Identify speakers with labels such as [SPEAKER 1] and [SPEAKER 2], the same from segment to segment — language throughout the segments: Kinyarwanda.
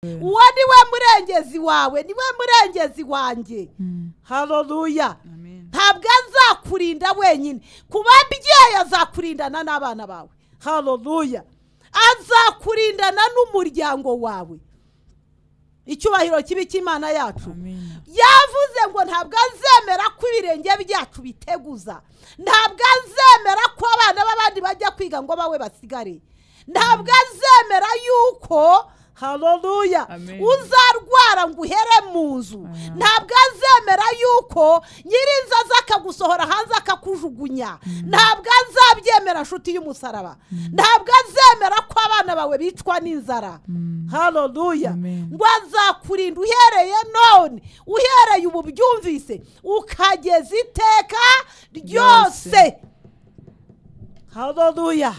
[SPEAKER 1] uwo ni we murengezi wawe, ni we murengezi wanjye. Haleluya. Ntabwo azakurinda wenyine, kuba ababyeyi azakurindana n'abana bawe. Haleluya. Azakurindana n'umuryango wawe. Icyubahiro kibi cy'Imana yacu. Yavuze ngo ntabwo azemera ko ibirenge byacu biteguza, ntabwo azemera ko abana b'abandi bajya kwiga ngo bawe basigare, ntabwo azemera yuko haleluya uzarwara ngo uhere mu nzu, ntabwo azemera yuko nyirinza azakagusohora hanze akakujugunya, ntabwo azabyemera nshuti y'umusaraba, ntabwo azemera ko abana bawe bicwa n'inzara. Haleluya. Ngo azakurinda uhereye none, uhereye ubu byumvise ukageza iteka ryose. Haleluya.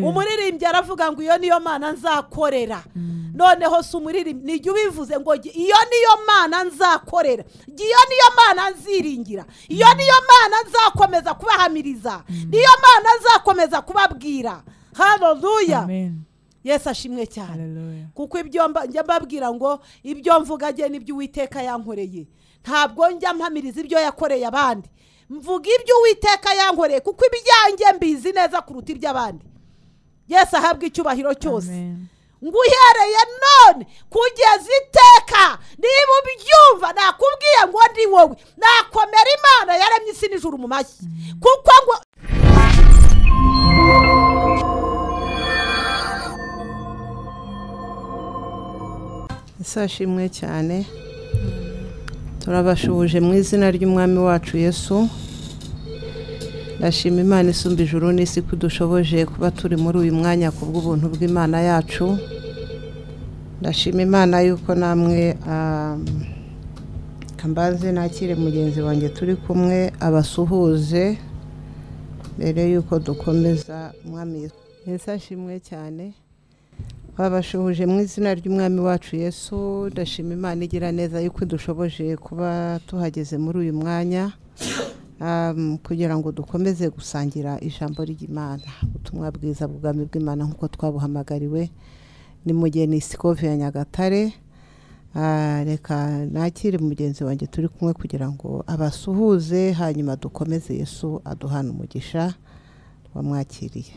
[SPEAKER 1] Umuririmbyi aravuga ngo iyo niyo Mana nzakorera. Noneho si umuririmbyi, nijye ubivuze ngo iyo niyo Mana nzakorera, iyo niyo Mana nziringira, iyo niyo Mana nzakomeza kubahamiriza, niyo Mana nzakomeza kubabwira. Haleluya. Yesu ashimwe cyane. Kuko ibyo njya mbabwira ngo ibyo mvuga je n'ibyo Uwiteka yankoreye, ntabwo njya mpamiriza ibyo yakoreye abandi, mvuga ibyo Uwiteka yankoreye kuko ibyanjye mbizi neza kuruta iby'abandi. Yesu ahabwa icyubahiro cyose. Nguhereye none kugeza iteka, niba ubyumva nakubwiye ngo ndi wowe nakomera Imana yaremye isi n'ijuru mu mashyi, kuko ngo
[SPEAKER 2] Ishimwe cyane. Turabashubuje mu izina ry'Umwami wacu Yesu. Ndashima Imana isumba ijuru n'isi kudushoboje kuba turi muri uyu mwanya kubw'ubuntu bw'Imana yacu. Ndashima Imana yuko namwe kambaze nakire mugenzi wanjye turi kumwe abasuhuze mbere yuko dukomeza. Umwami Yesu ashimwe cyane. Babashuhuje mu izina ry'Umwami wacu Yesu. Ndashima Imana igira neza yuko dushoboje kuba tuhageze muri uyu mwanya kugira ngo dukomeze gusangira ijambo ry'Imana, ubutumwa bwiza bw'ubwami bw'Imana nk'uko twabuhamagariwe ni Mugeni Sikovi ya Nyagatare. Reka nakire mugenzi wanjye turi kumwe kugira ngo abasuhuze, hanyuma dukomeze Yesu aduhana umugisha. Twamwakiriye.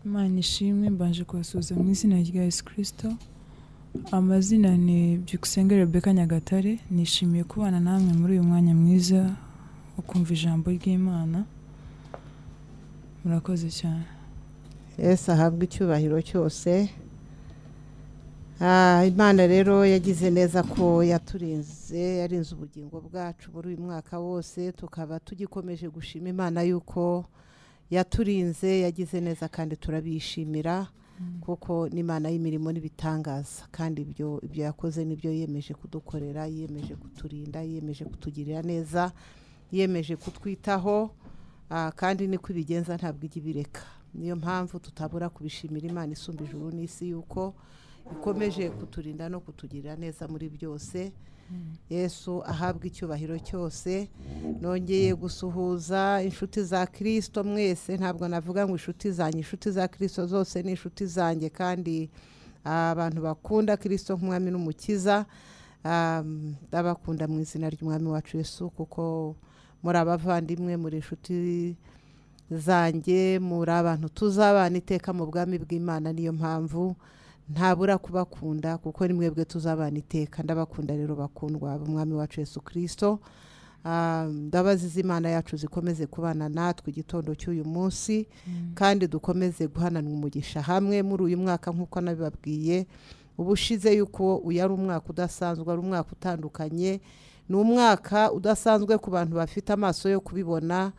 [SPEAKER 3] Imana ishimwe. Mbanje kubasuhuza mu izina rya Yesu Kristo. Amazina ni Byukusenge Rebeka Nyagatare. Nishimiye kubana namwe muri uyu mwanya mwiza wo kumva ijambo ry'Imana. Murakoze cyane.
[SPEAKER 2] Yesu ahabwa icyubahiro cyose. Imana rero yagize neza ko yaturinze, yarinze ubugingo bwacu muri uyu mwaka wose, tukaba tugikomeje gushima Imana yuko yaturinze, yagize neza kandi turabishimira kuko n'Imana y'imirimo n'ibitangaza, kandi ibyo yakoze nibyo yemeje kudukorera, yemeje kuturinda, yemeje kutugirira neza, yemeje kutwitaho, kandi niko ibigenza ntabwo ijya ibireka. Niyo mpamvu tutabura kubishimira Imana isumba ijuru n'isi yuko ikomeje kuturinda no kutugirira neza muri byose. Yesu ahabwa icyubahiro cyose. Nongeye gusuhuza inshuti za Kristo mwese, ntabwo navuga ngo inshuti zanjye, inshuti za Kristo zose ni inshuti zanjye, kandi abantu bakunda Kristo nk'umwami n'umukiza. Ndabakunda mu izina ry'Umwami wacu Yesu kuko muri abavandimwe, muri inshuti zanjye, muri abantu tuzabana iteka mu bwami bw'Imana. Niyo mpamvu ntabura kubakunda kuko ni mwebwe tuzabana iteka. Ndabakunda rero bakundwa b'Umwami wacu Yesu Kristo. Ndabaziza Imana yacu zikomeze kubana natwe igitondo cy'uyu munsi, kandi dukomeze guhanana umugisha hamwe muri uyu mwaka nk'uko nabibabwiye ubushize yuko uyu ari umwaka udasanzwe, ari umwaka utandukanye, ni umwaka udasanzwe ku bantu bafite amaso yo kubibona,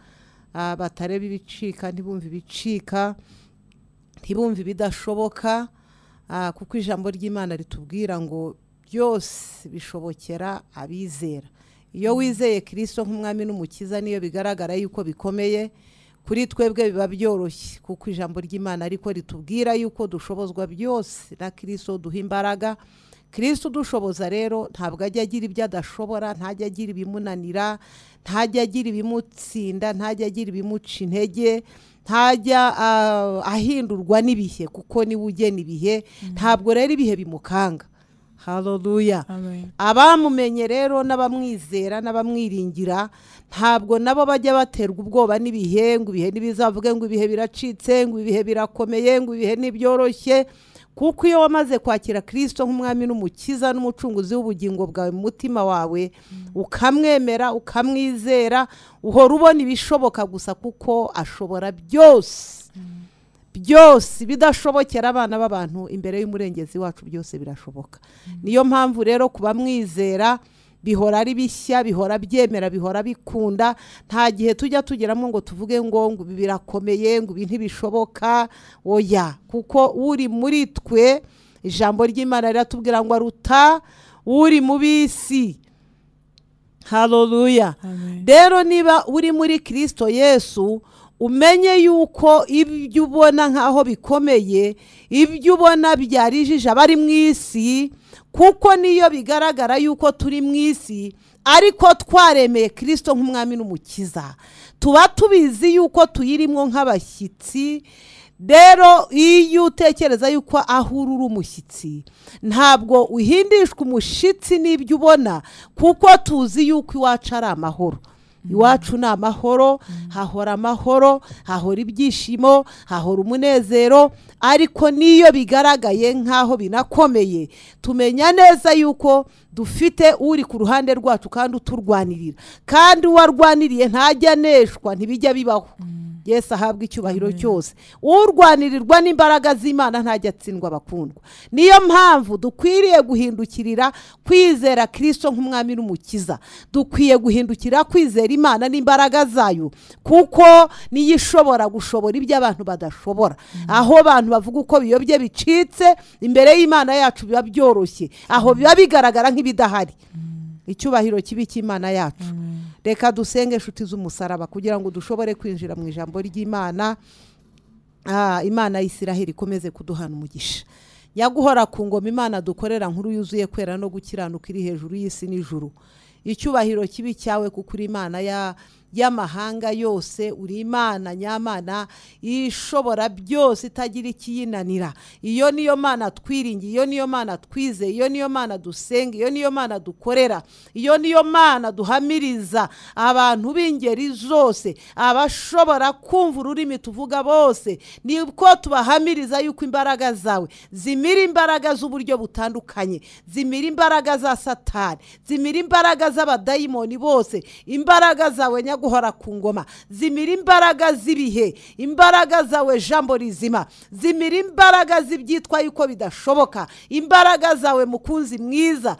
[SPEAKER 2] batareba ibicika, ntibumve ibicika, ntibumve ibidashoboka, kuko ijambo ry'Imana ritubwira ngo byose bishobokera abizera. Iyo wizeye Kristo nk'umwami n'umukiza, niyo bigaragara yuko bikomeye kuri twebwe biba byoroshye, kuko ijambo ry'Imana ariko ritubwira yuko dushobozwa byose na Kristo duha imbaraga, Kristo dushoboza rero ntabwo ajya agira ibyo adashobora, ntajya agira ibimunanira, ntajya agira ibimutsinda, ntajya agira ibimuca intege, ntajya ahindurwa n'ibihe kuko niwe ugena ibihe. Ntabwo rero ibihe bimukanga. Haleluya. Abamumenye rero n'abamwizera n'abamwiringira ntabwo nabo bajya baterwa ubwoba n'ibihe, ngo ibihe ntibizavuge ngo ibihe biracitse, ngo ibihe birakomeye, ngo ibihe ntibyoroshye. Kuko iyo wamaze kwakira Kristo nk'umwami n'umukiza n'umucunguzi w'ubugingo bwawe mu mutima wawe, ukamwemera ukamwizera, uhora ubona ibishoboka gusa kuko ashobora byose. Byose bidashobokera abana b'abantu imbere y'umurengezi wacu byose birashoboka. Niyo mpamvu rero kuba mwizera bihora ari bishya, bihora byemera, bihora bikunda. Nta gihe tujya tugeramo ngo tuvuge ngo birakomeye, ngo ibi ntibishoboka. Oya, kuko uri muri twe, ijambo ry'Imana riratubwira ngo aruta uri mu bisi. Haleluya. Rero niba uri muri Kristo Yesu, umenye yuko ibyo ubona nkaho bikomeye, ibyo ubona byarijije abari mu isi, kuko niyo bigaragara yuko turi mu isi ariko twaremeye Kristo nk'umwami n'umukiza, tuba tubizi yuko tuyirimo nk'abashyitsi. Rero iyo utekereza yuko aho uri umushyitsi, ntabwo uhindishwa umushitsi n'ibyo ubona, kuko tuzi yuko iwacu ari amahoro. Iwacu ni amahoro, hahora amahoro, hahora ibyishimo, hahora umunezero. Ariko niyo bigaragaye nk'aho binakomeye, tumenya neza yuko dufite uri ku ruhande rwacu kandi uturwanirira, kandi uwarwaniriye ntajya aneshwa, ntibijya bibaho. Yesu ahabwa icyubahiro cyose. Urwanirirwa n'imbaraga z'Imana ntajya atsindwa bakundwa. Niyo mpamvu dukwiriye guhindukirira kwizera Kristo nk'umwami n'umukiza. Dukwiye guhindukira kwizera Imana n'imbaraga zayo, kuko niyo ishobora gushobora ibyo abantu badashobora. Aho abantu bavuga uko biyobye bicitse, imbere y'Imana yacu biba byoroshye, aho biba bigaragara nk'ibidahari. Icyubahiro kibi cy'Imana yacu. Reka dusenge inshuti z'umusaraba kugira ngo dushobore kwinjira mu ijambo ry'Imana. Imana y'Isiraheli ikomeze kuduhana umugisha. Nyaguhora ku ngoma, Imana dukorera nkuru yuzuye kwera no gukiranuka, iri hejuru y'isi n'ijuru. Icyubahiro kibi cyawe kuko uri Imana y'amahanga yose, uri Imana nyamana ishobora byose, itagira ikiyinanira. Iyo niyo Mana twiringiye, iyo niyo Mana twizeye, iyo niyo Mana dusenga, iyo niyo Mana dukorera, iyo niyo Mana duhamiriza abantu b'ingeri zose, abashobora kumva ururimi tuvuga bose. Niko tubahamiriza yuko imbaraga zawe zimira imbaraga z'uburyo butandukanye, zimira imbaraga za Satani, zimira imbaraga z'abadayimoni bose. Imbaraga zawe Nyaguhora ku ngoma zimira imbaraga z'ibihe, imbaraga zawe jambo rizima zimira imbaraga z'ibyitwa yuko bidashoboka. Imbaraga zawe mukunzi mwiza,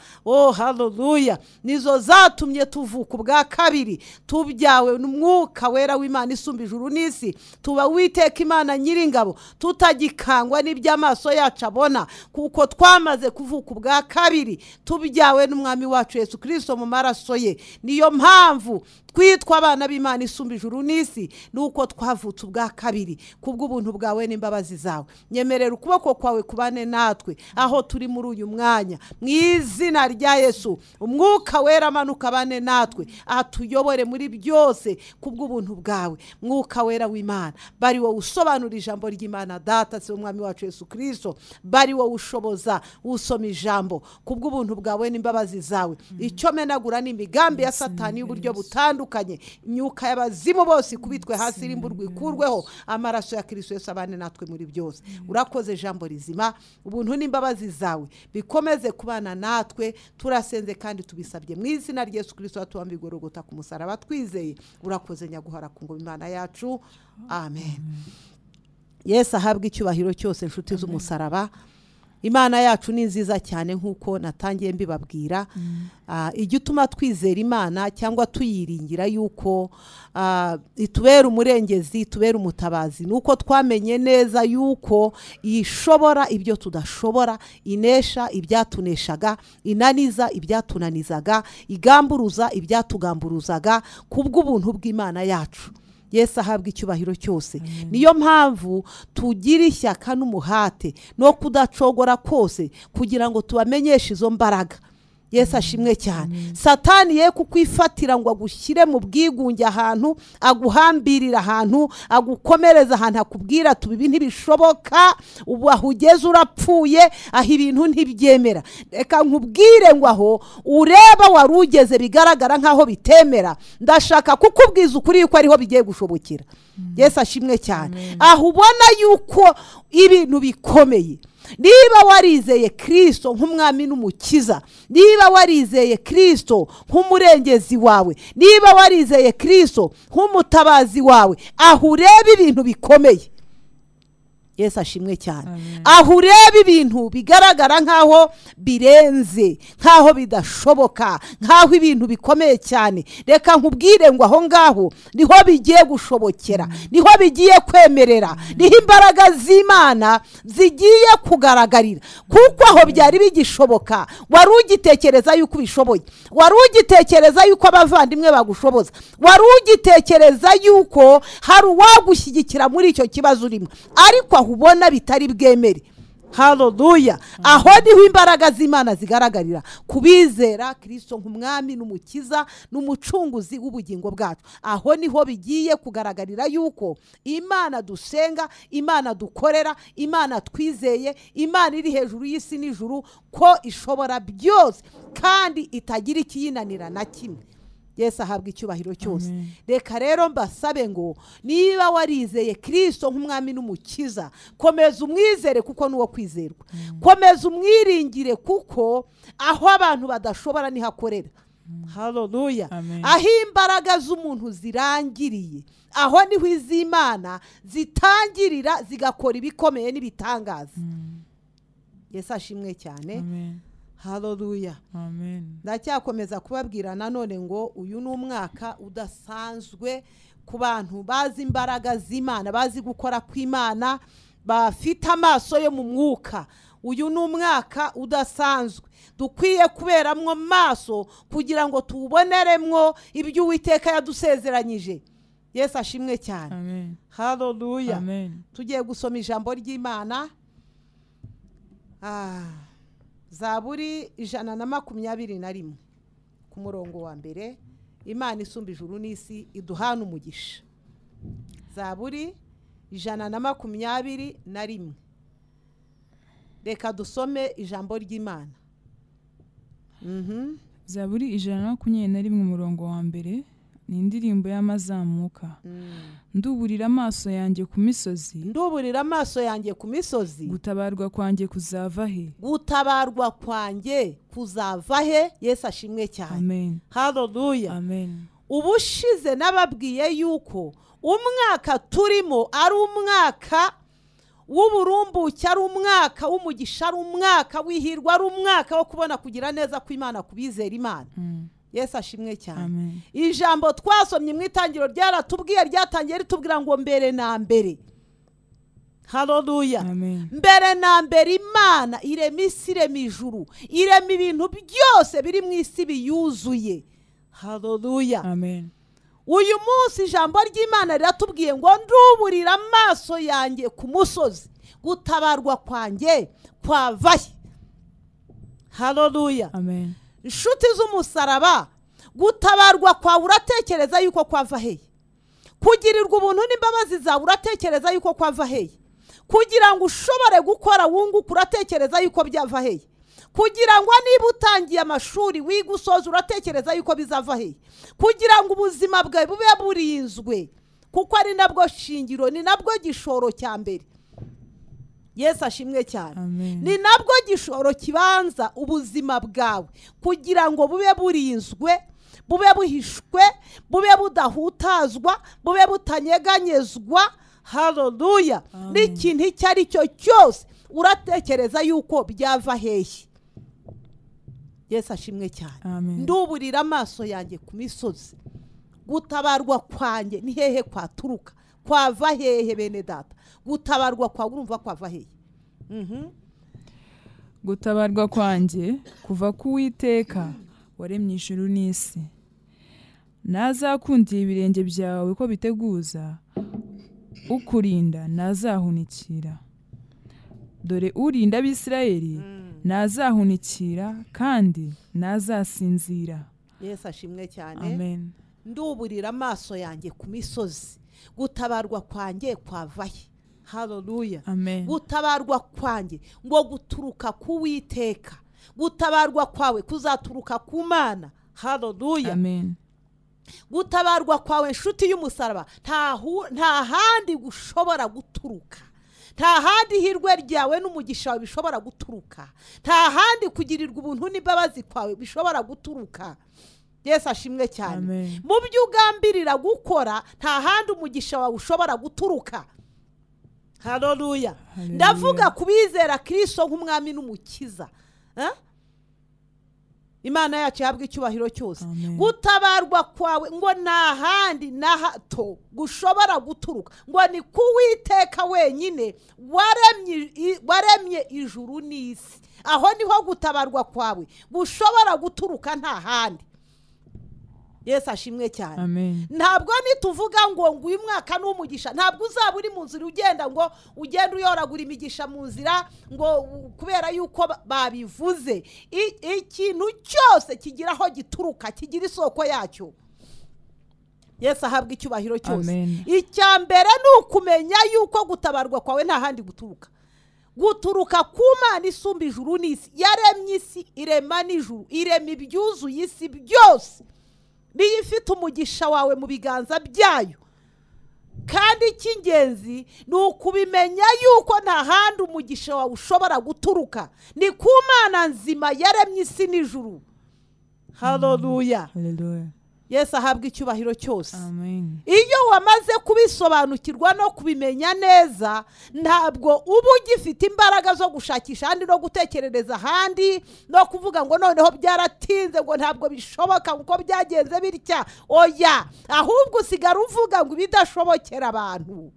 [SPEAKER 2] haleluya, nizo zatumye tuvuka ubwa kabiri, tubyawe n'umwuka wera w'Imana isumba ijuru n'isi. Tuba Uwiteka Imana nyiringabo, tutagikangwa n'iby'amaso yacu abona, kuko twamaze kuvuka ubwa kabiri, tubyawe n'umwami wacu Yesu Kristo mu maraso ye. Niyo mpamvu twitwa abana b'Imana isumba ijuru n'isi, nuko twavutse ubwa kabiri kubw'ubuntu bwawe n'imbabazi zawe. Nyemerera ukuboko kwawe kubane natwe aho turi muri uyu mwanya, mu izina rya Yesu. Umwuka wera amanuka abane natwe, atuyobore muri byose kubw'ubuntu bwawe. Mwuka wera w'Imana, bari wowe usobanura ijambo ry'Imana Data, se umwami wacu Yesu Kristo, bari wowe ushoboza usoma ijambo kubw'ubuntu bwawe n'imbabazi zawe. Icyo menagura n'imigambi ya Satani y'uburyo butandukanye, imyuka y'abazimu bose kubitwe hasi, irimburwe ikurweho, amaraso ya Kristo Yesu abane natwe muri byose. Urakoze jambo rizima, ubuntu n'imbabazi zawe bikomeze kubana natwe. Turasenze kandi tubisabye mu izina rya Yesu Kristo watuwambiye Golgotha ku musaraba, twizeye. Urakoze Nyaguhora ku ngoma, Imana yacu. Amen. Yesu ahabwe icyubahiro cyose. Inshuti z'umusaraba, Imana yacu ni nziza cyane nk'uko natangiye mbibabwira. Igituma twizera Imana cyangwa tuyiringira yuko itubera umurengezi, itubera umutabazi, nuko twamenye neza yuko ishobora ibyo tudashobora, inesha ibyatuneshaga, inaniza ibyatunanizaga, igamburuza ibyatugamburuzaga kubw'ubuntu bw'Imana yacu. Yesu ahabwa icyubahiro cyose. Niyo mpamvu tugira ishyaka n'umuhate no kudacogora kose kugira ngo tubamenyeshe izo mbaraga. Yesu ashimwe cyane. Satani ye kukwifatira ngo agushyire mu bwigunge ahantu, aguhambirira ahantu, agukomereza ahantu, akubwira tubibi ntibishoboka, ubu aho ugeze urapfuye, aho ibintu ntibyemera. Reka nkubwire ngo aho ureba wari ugeze bigaragara nk'aho bitemera, ndashaka kukubwiza ukuri yuko ariho bigiye gushobokera. Yesu ashimwe cyane. Aho ubona yuko ibintu bikomeye, niba warizeye Kristo nk'umwami n'umukiza, niba warizeye Kristo nk'umurengezi wawe, niba warizeye Kristo nk'umutabazi wawe, aho ureba ibintu bikomeye, Yesu ashimwe cyane. Aho ureba ibintu bigaragara nk'aho birenze, nk'aho bidashoboka, nk'aho ibintu bikomeye cyane, reka nkubwire ngo aho ngaho niho bigiye gushobokera, niho bigiye kwemerera, niho imbaraga z'Imana zigiye kugaragarira. Kuko aho byari bigishoboka, wari ugitekereza yuko ubishoboye, wari ugitekereza yuko abavandimwe bagushoboza, wari ugitekereza yuko hari uwagushyigikira muri icyo kibazo urimo, ariko ubona bitari bwemere. Haleluya. Aho niho imbaraga z'Imana zigaragarira kubizera Kristo nk'umwami n'umukiza n'umucunguzi w'ubugingo bwacu. Aho niho bigiye kugaragarira yuko Imana dusenga, Imana dukorera, Imana twizeye, Imana iri hejuru y'isi n'ijuru, ko ishobora byose kandi itagira ikiyinanira na kimwe. Yesu ahabwa icyubahiro cyose. Reka rero mbasabe ngo niba warizeye Kristo nk'umwami n'umukiza, komeza umwizere kuko nuwo kwizerwa. Komeza umwiringire kuko aho abantu badashobora niho akorera. Haleluya. Aho imbaraga z'umuntu zirangiriye, aho niho iz'Imana zitangirira zigakora ibikomeye n'ibitangaza. Yesu ashimwe cyane. Haleluya.
[SPEAKER 3] Amen.
[SPEAKER 2] Ndacyakomeza kubabwira nanone ngo uyu ni umwaka udasanzwe ku bantu bazi imbaraga z'Imana, bazi gukora kw'Imana, bafite amaso yo mu mwuka. Uyu ni umwaka udasanzwe dukwiye kuberamwo maso kugira ngo tuboneremwo ibyo Uwiteka yadusezeranyije. Yesu ashimwe cyane.
[SPEAKER 3] Amen.
[SPEAKER 2] Haleluya.
[SPEAKER 3] Amen.
[SPEAKER 2] Tugiye gusoma ijambo ry'Imana. Zaburi 121 ku murongo wa mbere. Imana isumba ijuru n'isi iduhana umugisha. Zaburi 121. Reka dusome ijambo ry'Imana.
[SPEAKER 3] Zaburi 121 umurongo wa mbere. Ni indirimbo y'amazamuka. Nduburira amaso yanjye ku misozi.
[SPEAKER 2] Nduburira amaso yanjye ku misozi.
[SPEAKER 3] Gutabarwa kwanjye kuzava he?
[SPEAKER 2] Gutabarwa kwanjye kuzava he? Yesu ashimwe cyane.
[SPEAKER 3] Amen.
[SPEAKER 2] Haleluya.
[SPEAKER 3] Amen.
[SPEAKER 2] Ubushize nababwiye yuko umwaka turimo ari umwaka w'uburumbuke, ari umwaka w'umugisha, ari umwaka w'ihirwa, ari umwaka wo kubona kugira neza kw'Imana kubizera Imana. Yesu ashimwe cyane.
[SPEAKER 3] Amen.
[SPEAKER 2] Ijambo twasomye mu itangiro ryaratubwiye, ryatangiye ritubwira ngo mbere na mbere. Haleluya.
[SPEAKER 3] Amen.
[SPEAKER 2] Mbere na mbere Imana irema isi, irema ijuru, irema ibintu byose biri mu isi biyuzuye. Haleluya.
[SPEAKER 3] Amen.
[SPEAKER 2] Uyu munsi ijambo ry'Imana riratubwiye ngo nduburira amaso yanjye ku musozi, gutabarwa kwanjye kwava he? Haleluya.
[SPEAKER 3] Amen.
[SPEAKER 2] Inshuti z'umusaraba, gutabarwa kwawe uratekereza yuko kwava he? Kugirirwa ubuntu n'imbabazi zawe uratekereza yuko kwava he? Kugira ngo ushobore gukora wunguka uratekereza yuko byava he? Kugira ngo niba utangiye amashuri wiga usoza uratekereza yuko bizava he? Kugira ngo ubuzima bwawe bube burinzwe, kuko ari nabwo shingiro, ni nabwo gishoro cya mbere. Yesu ashimwe cyane.
[SPEAKER 3] Amen.
[SPEAKER 2] Ni nabwo gishoro kibanza ubuzima bwawe, kugira ngo bube burinzwe, bube buhishwe, bube budahutazwa, bube butanyeganyezwa. Haleluya. N'ikintu icyo ari cyo cyose uratekereza yuko byava hehe? Yesu ashimwe cyane.
[SPEAKER 3] Amen.
[SPEAKER 2] Nduburira amaso yanjye ku misozi, gutabarwa kwanjye ni hehe kwaturuka? Kwava hehe bene data? Gutabarwa kwa urumva kwava hehe?
[SPEAKER 3] Gutabarwa kwanjye kuva ku Uwiteka waremye ijuru n'isi. nazakundira ibirenge byawe ko biteguza, ukurinda nazahunikira. Dore urinda Abisirayeli nazahunikira kandi nazasinzira.
[SPEAKER 2] Yesu ashimwe cyane.
[SPEAKER 3] Amen.
[SPEAKER 2] Nduburira amaso yanjye ku misozi, gutabarwa kwanjye kwavahe. Haleluya.
[SPEAKER 3] Amen.
[SPEAKER 2] Gutabarwa kwanjye ngo guturuka ku Uwiteka, gutabarwa kwawe kuzaturuka ku Mana. Haleluya.
[SPEAKER 3] Amen.
[SPEAKER 2] Gutabarwa kwawe nshuti y'umusaraba nta handi gushobora guturuka, nta handi hirwe ryawe n'umugisha wawe bishobora guturuka, nta handi kugirirwa ubuntu n'imbabazi kwawe bishobora guturuka. Yesu ashimwe cyane.
[SPEAKER 3] Amen.
[SPEAKER 2] Mu byo ugambirira gukora nta handi umugisha wawe ushobora guturuka. Haleluya. Ndavuga kubizera Kristo nk'umwami n'umukiza. Imana yacu yahabwa icyubahiro cyose. Gutabarwa kwawe ngo nta handi na hato gushobora guturuka, ngo ni ku Uwiteka wenyine waremye ijuru n'isi. Aho niho gutabarwa kwawe gushobora guturuka, nta handi. Yesu ashimwe cyane.
[SPEAKER 3] Amen.
[SPEAKER 2] Ntabwo nituvuga ngo uyu mwaka n'umugisha, ntabwo uzaba uri mu nzira ugenda ngo ugenda uyoragura imigisha mu nzira ngo kubera yuko babivuze. Ikintu cyose kigira aho gituruka, kigira isoko yacyo. Yesu ahabwa icyubahiro cyose. Icya mbere ni ukumenya yuko gutabarwa kwawe nta handi guturuka. Guturuka ku Mana isumba ijuru n'isi. Yaremye isi, irema n'ijuru, irema ibyuzuye isi byose. Niyo ifite umugisha wawe mu biganza byayo. Kandi icy'ingenzi ni ukubimenya yuko nta handi umugisha wawe ushobora guturuka, ni ku Mana nzima yaremye isi n'ijuru. Haleluya.
[SPEAKER 3] Haleluya.
[SPEAKER 2] Yesu ahabwa icyubahiro cyose.
[SPEAKER 3] Amen.
[SPEAKER 2] Iyo wamaze kubisobanukirwa no kubimenya neza, ntabwo uba ugifite imbaraga zo gushakisha ahandi no gutekerereza ahandi no kuvuga ngo noneho byaratinze ngo ntabwo bishoboka uko byagenze bitya. Oya, ahubwo usigara uvuga ngo ibidashobokera abantu.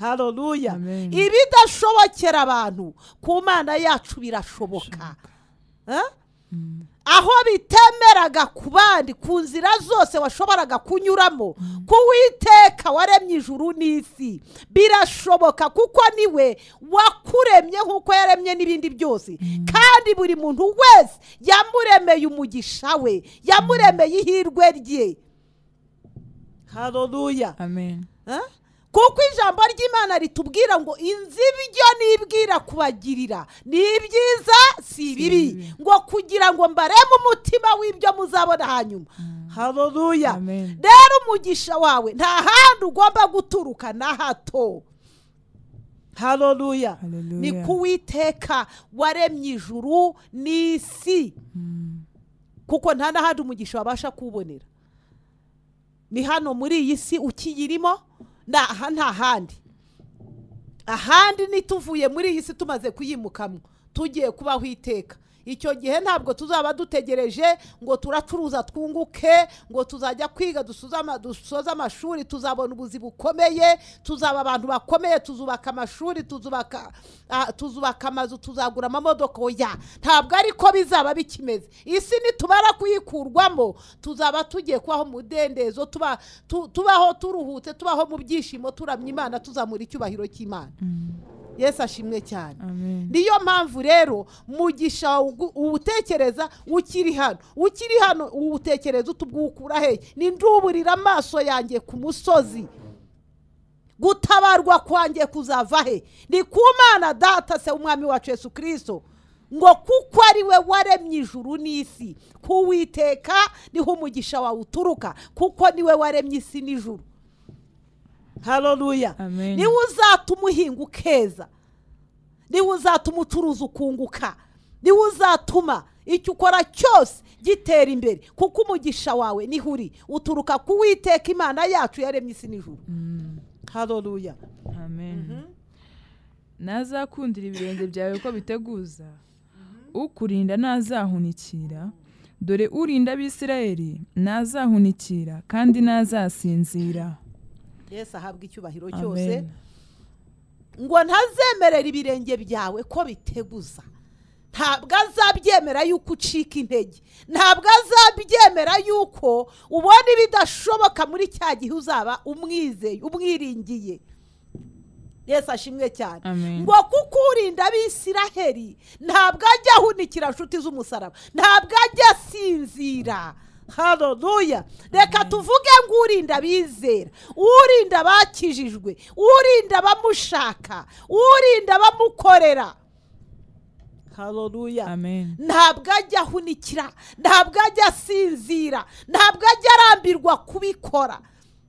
[SPEAKER 2] Haleluya. Ibidashobokera abantu ku Mana yacu birashoboka. Aho bitemeraga ku bandi, ku nzira zose washoboraga kunyuramo, ku Uwiteka waremye ijuru n'isi birashoboka, kuko niwe wakuremye nk'uko yaremye n'ibindi byose. Kandi buri muntu wese yamuremeye umugisha we, yamuremeye ihirwe rye. Haleluya.
[SPEAKER 3] Amen.
[SPEAKER 2] Kuko ijambo ry'Imana ritubwira ngo inzibyo nibwira kubagirira ni ibyiza si bibi, ngo kugira ngo mbareme umutima w'ibyo muzabona hanyuma. Haleluya. Rero umugisha wawe nta handi ugomba guturuka na hato. Haleluya. Ni ku Uwiteka waremye ijuru n'isi. Kuko nta n'ahandi umugisha wabasha kuwubonera. Ni hano muri iyi si ukiyirimo, nta handi. Ahandi nituvuye muri iyi si tumaze kuyimukamo, tugiye kubaho iteka. Icyo gihe ntabwo tuzaba dutegereje ngo turacuruza twunguke, ngo tuzajya kwiga dusoza amashuri tuzabona ubuzi bukomeye, tuzaba abantu bakomeye, tuzubaka amashuri, tuzubaka amazu, tuzagura amamodoka. Oya, ntabwo ariko bizaba bikimeze. Isi nitubara kuyikurwamo tuzaba tugiye kubaho mu dendezo, tubaho turuhutse, tubaho mu byishimo, turamya Imana, tuzamura icyubahiro cy'Imana. Yesu ashimwe cyane. Niyo mpamvu rero mugisha uwutekereza ukiri hano uwutekereza utubwukura he. Ni nduburira amaso yanjye ku musozi, gutabarwa kwanjye kuzava he. Ni ku Mana Data se umwami wacu Yesu Kristo, ngo kuko ari we waremye ijuru n'isi. Ku Uwiteka niho umugisha wawe uturuka, kuko niwe waremye isi n'ijuru. Haleluya. Niwe uzatuma uhinga ukeza, niwe uzatuma ucuruza ukunguka, niwe uzatuma icyo ukora cyose gitera imbere, kuko umugisha wawe niho uri, uturuka ku Uwiteka Imana yacu yaremye isi n'ijuru. Haleluya.
[SPEAKER 3] Amen. Nazakundira ibirenge byawe ko biteguza, ukurinda nazahunikira. Dore urinda Abisirayeli nazahunikira kandi nazasinzira.
[SPEAKER 2] Yesu ahabwa icyubahiro cyose. Ngo ntazemerera ibirenge byawe ko biteguza. Ntabwo azabyemera
[SPEAKER 1] azabyemera yuko ucika intege, ntabwo azabyemera yuko ubona ibidashoboka muri cya gihe uzaba umwizeye umwiringiye. Yesu ashimwe cyane. Ngo kuko urinda abisiraheli ntabwo ajya ahunikira nshuti z'umusaraba, ntabwo ajya asinzira. Haleluya. Reka tuvuge ngo urinda abizera, urinda abakijijwe, urinda abamushaka, urinda abamukorera. Haleluya. Ntabwo ajya ahunikira, ntabwo ajya asinzira, ntabwo ajya arambirwa kubikora.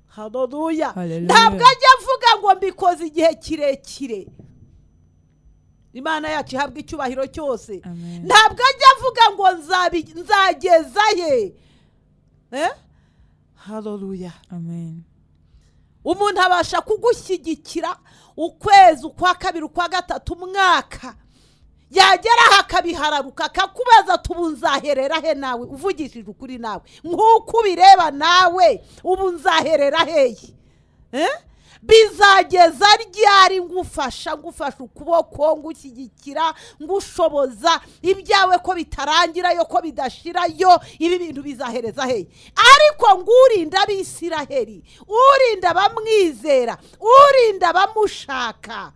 [SPEAKER 1] Haleluya. Ntabwo ajya avuga ngo mbikoze igihe kirekire. Imana yacu ihabwa icyubahiro cyose. Ntabwo ajya avuga ngo nzagezaye. Haleluya. Umuntu abasha kugushyigikira ukwezi, ukwa kabiri, ukwa gatatu, umwaka, yageraho akabihararuka akakubaza tubu nzaherera he nawe, uvugishije ukuri nawe nk'uko ubireba nawe ubu nzaherera hehe? Bizageza ryari ngufasha ukuboko, ngushyigikira, ngushoboza ibyawe ko bitarangirayo, ko bidashirayo, ibi bintu bizahereza hehe? Ariko ngurinda abisiraheli, urinda abamwizera, urinda abamushaka.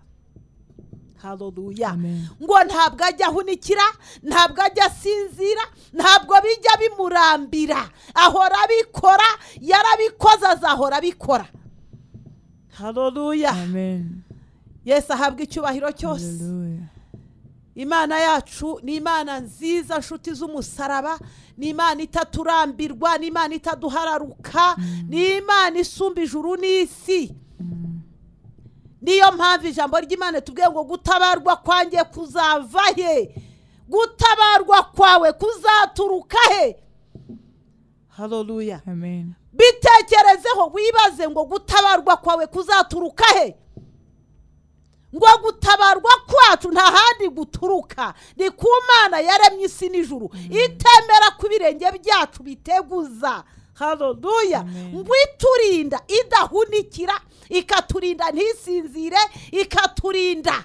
[SPEAKER 1] Haleluya. Ngo ntabwo ajya ahunikira, ntabwo ajya asinzira, ntabwo bijya bimurambira, ahora abikora, yarabikoze azahora abikora. Haleluya. Yesu ahabwa icyubahiro cyose. Imana yacu ni Imana nziza nshuti z'umusaraba, ni Imana itaturambirwa, ni Imana itaduhararuka, ni Imana isumba ijuru n'isi. Niyo mpamvu ijambo ry'Imana tubwiye ngo gutabarwa kwanjye kuzava he? Gutabarwa kwawe kuzaturuka he? Haleluya. Bitekerezeho wibaze ngo gutabarwa kwawe kuzaturuka he? Ngo gutabarwa kwacu nta handi guturuka, ni ku Mana yaremye isi n'ijuru, itemera ku birenge byacu biteguza. Haleluya. Ngo iturinda idahunikira, ikaturinda ntisinzire, ikaturinda.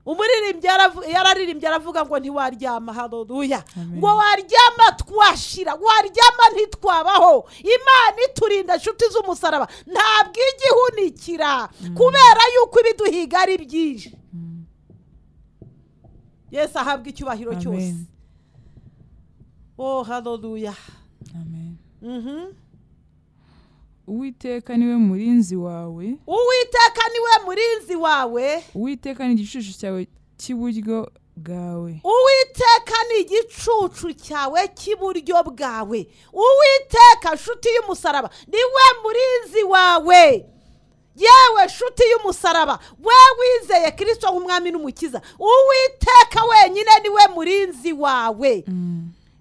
[SPEAKER 1] Umuririmbyi yararirimbye aravuga ngo ntiwaryama. Haleluya. Ngo waryama twashira, waryama ntitwabaho. Imana iturinda nshuti z'umusaraba, ntabwo igihunikira kubera yuko ibiduhiga ari byinshi. Yesu ahabwa icyubahiro cyose. Oh, haleluya.
[SPEAKER 3] Uwiteka niwe murinzi wawe.
[SPEAKER 1] Uwiteka niwe murinzi wawe.
[SPEAKER 3] Uwiteka ni igicucu cyawe cy'iburyo bwawe.
[SPEAKER 1] Uwiteka ni igicucu cyawe cy'iburyo bwawe. Uwiteka nshuti y'umusaraba niwe murinzi wawe. Yewe nshuti y'umusaraba, we wizeye Kristo nk'umwami n'umukiza, Uwiteka wenyine niwe murinzi wawe.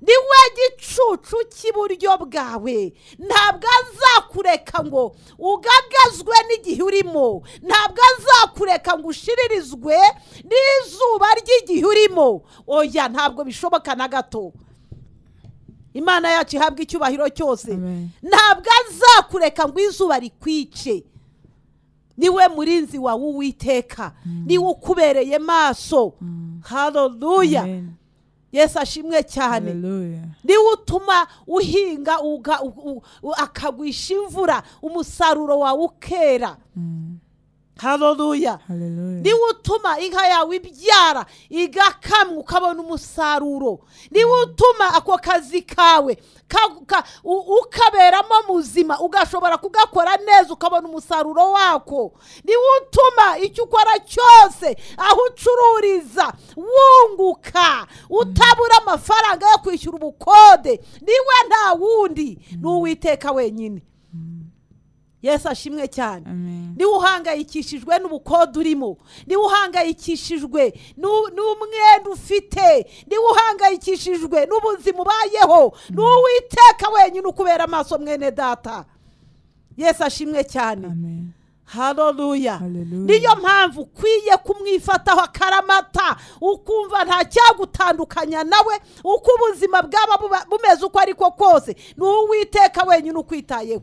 [SPEAKER 1] Niwe gicucu cy'iburyo bwawe. Ntabwo azakureka ngo ugagazwe n'igihe urimo, ntabwo azakureka ngo ushiririzwe n'izuba ry'igihe urimo. Oya, ntabwo bishoboka na gato. Imana yacu ihabwa icyubahiro cyose. Ntabwo azakureka ngo izuba rikwice. Niwe murinzi wawe Uwiteka, niwe ukubereye maso. Haleluya. Yesu ashimwe cyane. Niwe utuma uhinga akagwisha imvura, umusaruro wawe ukera. Haleluya. Niwe utuma inka yawe ibyara igakamwa ukabona umusaruro. Niwe utuma ako kazi kawe ukaberamo muzima, ugashobora kugakora neza ukabona umusaruro wako. Niwe utuma icyo ukora cyose aho ucururiza wunguka, utabura amafaranga yo kwishyura ubukode. Niwe nta wundi, ni Uwiteka wenyine. Yesu ashimwe cyane. Niwe uhangayikishijwe n'ubukode urimo, niwe uhangayikishijwe n'umwenda ufite, niwe uhangayikishijwe n'ubuzima ubayeho. Ni Uwiteka wenyine ukubera amaso mwene data. Yesu ashimwe cyane. Haleluya. Niyo mpamvu ukwiye kumwifataho akaramata, ukumva nta cyagutandukanya nawe, uko ubuzima bwaba bumeze uko ariko kose. Ni Uwiteka wenyine ukwitayeho.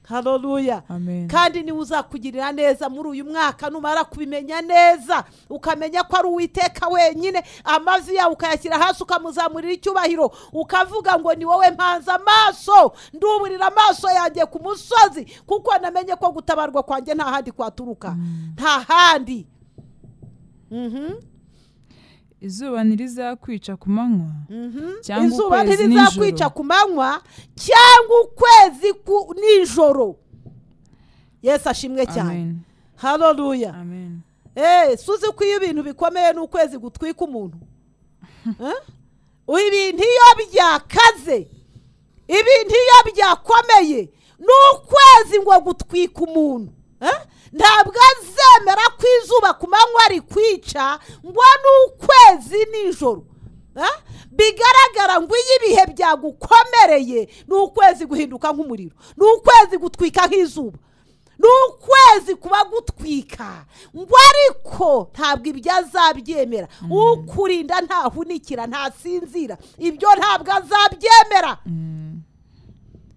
[SPEAKER 1] haleluya.
[SPEAKER 3] Amen.
[SPEAKER 1] Kandi niwe uzakugirira neza muri uyu mwaka numara kubimenya neza ukamenya ko ari Uwiteka wenyine, amazi yawe ukayashyira hasi ukamuzamurira icyubahiro ukavuga ngo ni wowe mpanza amaso, nduburira amaso yanjye ku musozi kuko namenye ko gutabarwa kwanjye nta handi kwaturuka, nta handi.
[SPEAKER 3] Izuba ntirizakwica ku manywa
[SPEAKER 1] cyangwa izuba ntirizakwica ku manywa cyangwa ukwezi nijoro. Yesu ashimwe cyane. Haleluya.
[SPEAKER 3] Amen.
[SPEAKER 1] Suzi ko iyo ibintu bikomeye n'ukwezi gutwika umuntu. Ibintu iyo byakaze, ibintu iyo byakomeye n'ukwezi ngo gutwika umuntu. Ntabwo azemera ko izuba ku manywa rikwica ngo n'ukwezi nijoro. Bigaragara ngo iyo ibihe byagukomereye n'ukwezi guhinduka nk'umuriro, n'ukwezi gutwika nk'izuba, n'ukwezi kuba gutwika ngo ariko ntabwo ibyo azabyemera. Ukurinda ntahunikira ntasinzira, ibyo ntabwo azabyemera.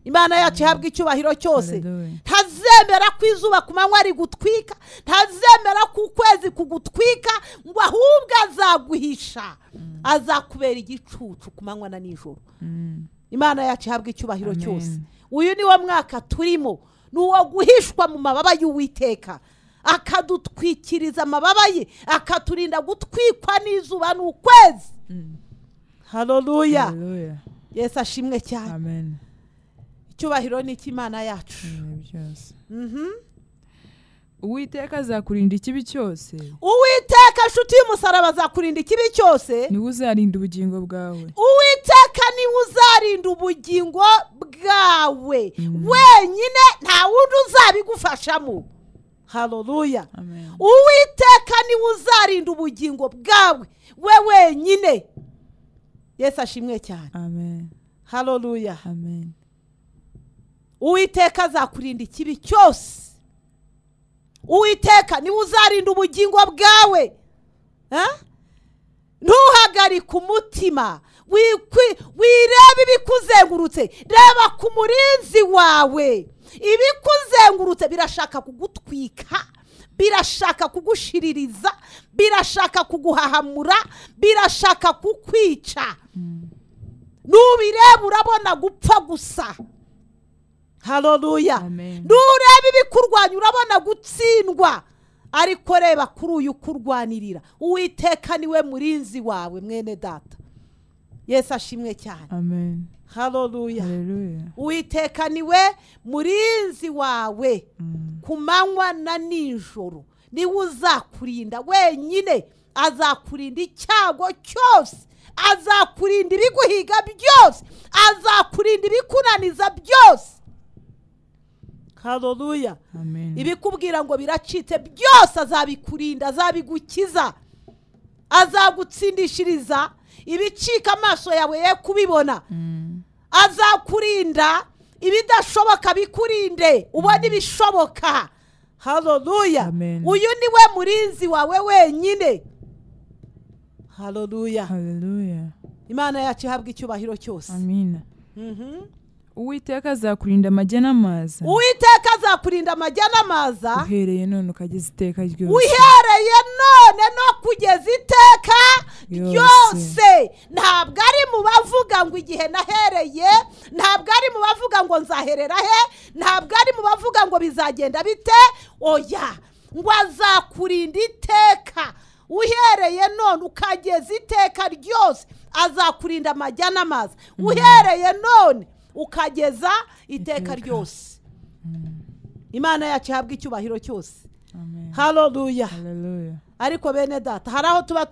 [SPEAKER 1] Imana yacu ihabwa icyubahiro cyose. Ntazemera ko izuba ku manywa rigutwika, ntazemera ko ukwezi kugutwika, ngo ahubwo azaguhisha, azakubera igicucu ku manywa na nijoro. Imana yacu ihabwa icyubahiro cyose. Uyu ni wo mwaka turimo, n'uwo guhishwa mu mababa y'Uwiteka, akadutwikiriza amababa ye, akaturinda gutwikwa n'izuba n'ukwezi. Haleluya. Yesu ashimwe cyane.
[SPEAKER 3] Amen.
[SPEAKER 1] Icyubahiro ni cy'Imana yacu.
[SPEAKER 3] Uwiteka azakurinda ikibi cyose.
[SPEAKER 1] Uwiteka nshuti y'umusaraba azakurinda ikibi cyose.
[SPEAKER 3] Niwe uzarinda ubugingo bwawe.
[SPEAKER 1] Uwiteka niwe uzarinda ubugingo bwawe. Wenyine nta wundi uzabigufashamo. Haleluya. Uwiteka niwe uzarinda ubugingo bwawe we wenyine. Yesu ashimwe cyane.
[SPEAKER 3] Amen.
[SPEAKER 1] Haleluya.
[SPEAKER 3] Amen.
[SPEAKER 1] Uwiteka azakurinda ikibi cyose. Uwiteka niwe uzarinda ubugingo bwawe. Ntuhagarike umutima, wirebe ibikuzengurutse, reba ku murinzi wawe. Ibikuzengurutse birashaka kugutwika, birashaka kugushiririza, birashaka kuguhahamura, birashaka kukwica. Nubireba urabona gupfa gusa. Haleluya. Nureba ibikurwanya urabona gutsindwa, ariko reba kuri uyu kurwanirira. Uwiteka niwe murinzi wawe mwene data. Yesu ashimwe cyane.
[SPEAKER 3] Amen.
[SPEAKER 1] Haleluya. Uwiteka niwe murinzi wawe ku manywa na nijoro. Niwe uzakurinda wenyine, azakurinda icyago cyose, azakurinda ibiguhiga byose, azakurinda ibikunaniza byose. Haleluya. Ibikubwira ngo biracitse byose azabikurinda, azabigukiza, azagutsindishiriza ibicika amaso yawe ye kubibona. Azakurinda ibidashoboka bikurinde ubone ibishoboka. Haleluya. Uyu niwe murinzi wawe wenyine. Haleluya. Imana yacu ihabwa icyubahiro cyose.
[SPEAKER 3] Amina. Uwiteka azakurinda amajya n'amaza.
[SPEAKER 1] Uwiteka azakurinda amajya n'amaza.
[SPEAKER 3] Uhereye none ukageza iteka ryose.
[SPEAKER 1] Uhereye none no kugeza iteka ryose. Ntabwo ari mu bavuga ngo igihe nahereye, ntabwo ari mu bavuga ngo nzaherera he, ntabwo ari mu bavuga ngo bizagenda bite. Oya, ngo azakurinda iteka. Uhereye none ukageza iteka ryose azakurinda amajya n'amaza. Uhereye none ukageza iteka ryose. Imana yacu ihabwa icyubahiro cyose. Haleluya. Ariko bene data, hari aho tuba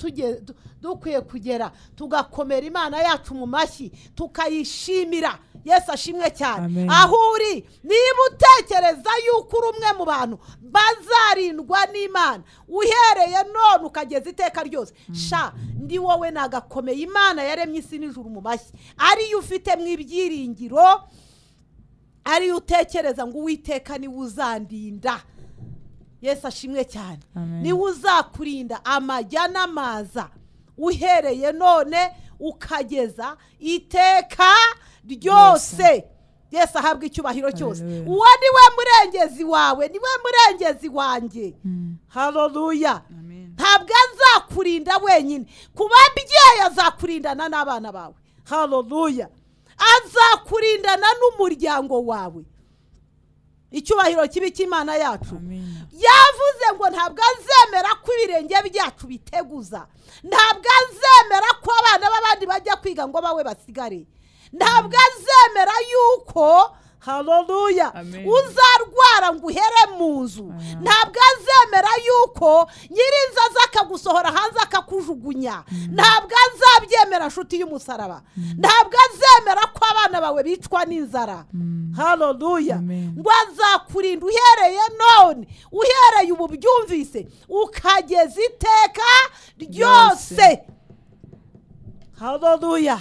[SPEAKER 1] dukwiye kugera tugakomera Imana yacu mu mashyi tukayishimira. Yesu ashimwe cyane. Aho uri niba utekereza yuko uri umwe mu bantu bazarindwa n'Imana uhereye none ukageza iteka ryose, sha ndi wowe nagakomeye Imana yaremye isi n'ijuru mu mashyi. Ariyo ufite mu ibyiringiro, ariyo utekereza ngo Uwiteka niwe uzandinda. Yesu ashimwe cyane. Niwe uzakurinda amajya n'amaza uhereye none ukageza iteka ryose. Yesu ahabwa icyubahiro cyose.
[SPEAKER 3] Hallelujah.
[SPEAKER 1] Uwo ni we murengezi wawe, ni we murengezi wanjye. Haleluya.
[SPEAKER 3] Amen.
[SPEAKER 1] Ntabwo azakurinda wenyine, kuba mbyeyi azakurindana n'abana bawe. Haleluya. Azakurindana n'umuryango wawe. Icyubahiro kibi cy'Imana yacu.
[SPEAKER 3] Amen.
[SPEAKER 1] Yavuze ngo ntabwo azemera ko ibirenge byacu biteguza, ntabwo azemera ko abana b'abandi bajya kwiga ngo bawe basigare, ntabwo azemera yuko haleluya uzarwara ngo uhere mu nzu, ntabwo azemera yuko nyirinzu azakagusohora hanze akakujugunya, ntabwo azabyemera nshuti y'umusaraba, ntabwo azemera ko abana bawe bicwa n'inzara. Haleluya. Ngo azakurinda uhereye none, uhereye ubu byumvise ukageza iteka ryose. Haleluya.